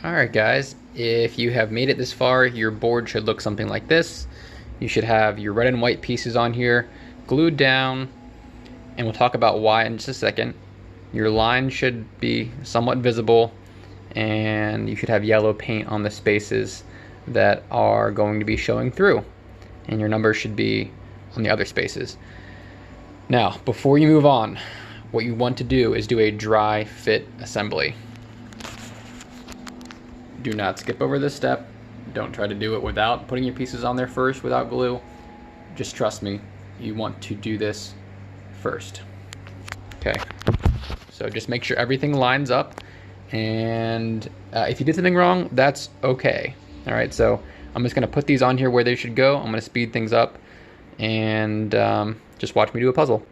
Alright guys, if you have made it this far, your board should look something like this. You should have your red and white pieces on here, glued down, and we'll talk about why in just a second. Your line should be somewhat visible, and you should have yellow paint on the spaces that are going to be showing through. And your numbers should be on the other spaces. Now, before you move on, what you want to do is do a dry fit assembly. Do not skip over this step. Don't try to do it without putting your pieces on there first without glue. Just trust me, you want to do this first. Okay, so just make sure everything lines up, and if you did something wrong, that's okay. All right, so I'm just gonna put these on here where they should go. I'm gonna speed things up, and just watch me do a puzzle.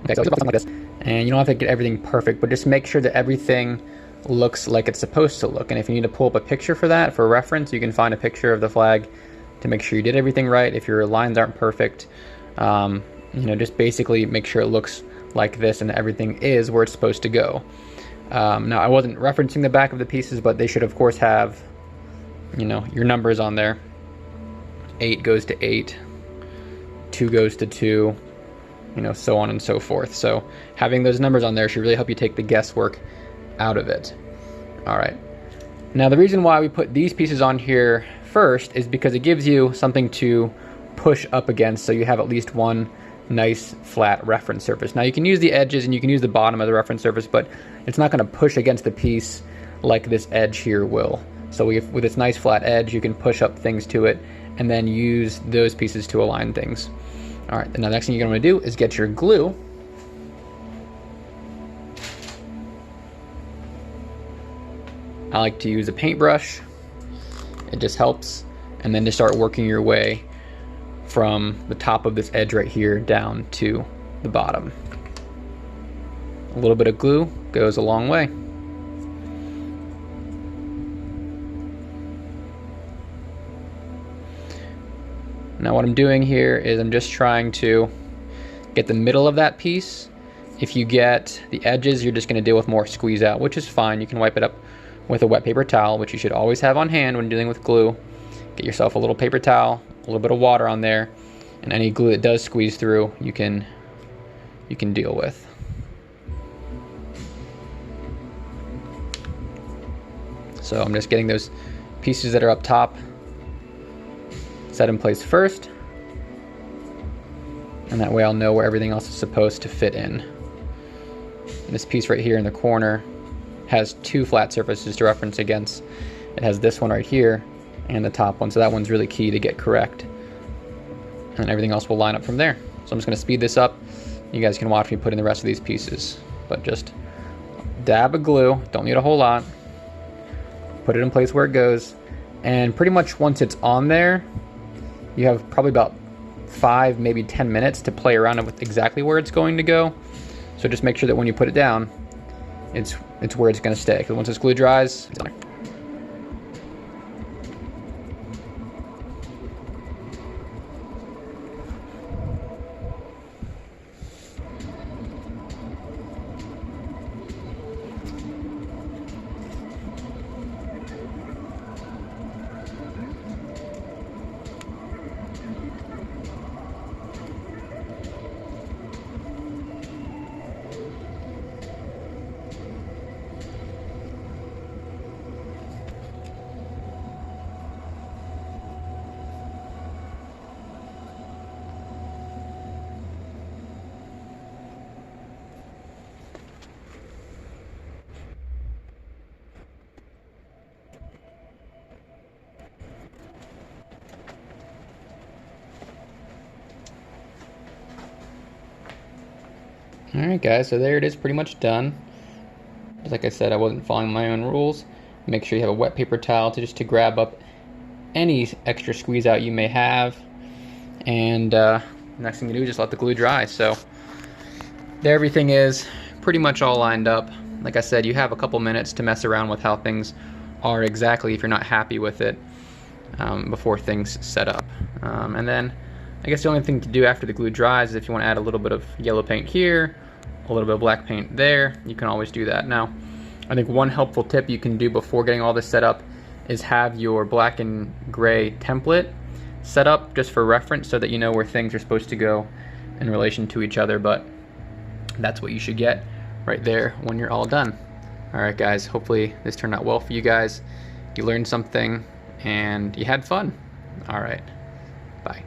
Okay, so it's something like this, and you don't have to get everything perfect, but just make sure that everything looks like it's supposed to look. And if you need to pull up a picture for that, for reference, you can find a picture of the flag to make sure you did everything right. If your lines aren't perfect, just basically make sure it looks like this and everything is where it's supposed to go. Now, I wasn't referencing the back of the pieces, but they should of course have, your numbers on there. 8 goes to 8, 2 goes to 2, so on and so forth. So having those numbers on there should really help you take the guesswork out of it. All right. Now the reason why we put these pieces on here first is because it gives you something to push up against, so you have at least one nice flat reference surface. Now you can use the edges and you can use the bottom as a reference surface, but it's not going to push against the piece like this edge here will. So with its nice flat edge, you can push up things to it and then use those pieces to align things. All right, the next thing you're going to do is get your glue. I like to use a paintbrush. It just helps. And then just start working your way from the top of this edge right here down to the bottom. A little bit of glue goes a long way. Now what I'm doing here is I'm just trying to get the middle of that piece. If you get the edges, you're just going to deal with more squeeze out, which is fine. You can wipe it up with a wet paper towel, which you should always have on hand when dealing with glue. Get yourself a little paper towel, a little bit of water on there, and any glue that does squeeze through, you can deal with. So I'm just getting those pieces that are up top set in place first, and that way I'll know where everything else is supposed to fit in. And this piece right here in the corner has 2 flat surfaces to reference against. It has this one right here and the top one, so that one's really key to get correct, and everything else will line up from there. So I'm just going to speed this up. You guys can watch me put in the rest of these pieces, but just dab of glue, don't need a whole lot, put it in place where it goes, and pretty much once it's on there, you have probably about 5, maybe 10 minutes to play around with exactly where it's going to go. So just make sure that when you put it down, it's where it's going to stay. Because once this glue dries, it's on there. Alright guys, so there it is, pretty much done. Like I said, I wasn't following my own rules. Make sure you have a wet paper towel to grab up any extra squeeze out you may have. And next thing you do is just let the glue dry. So there everything is, pretty much all lined up. Like I said, you have a couple minutes to mess around with how things are exactly if you're not happy with it before things set up. And then I guess the only thing to do after the glue dries is if you want to add a little bit of yellow paint here, a little bit of black paint there, you can always do that. Now, I think one helpful tip you can do before getting all this set up is have your black and gray template set up just for reference so that you know where things are supposed to go in relation to each other, but that's what you should get right there when you're all done. Alright guys, hopefully this turned out well for you guys. You learned something and you had fun. Alright, bye.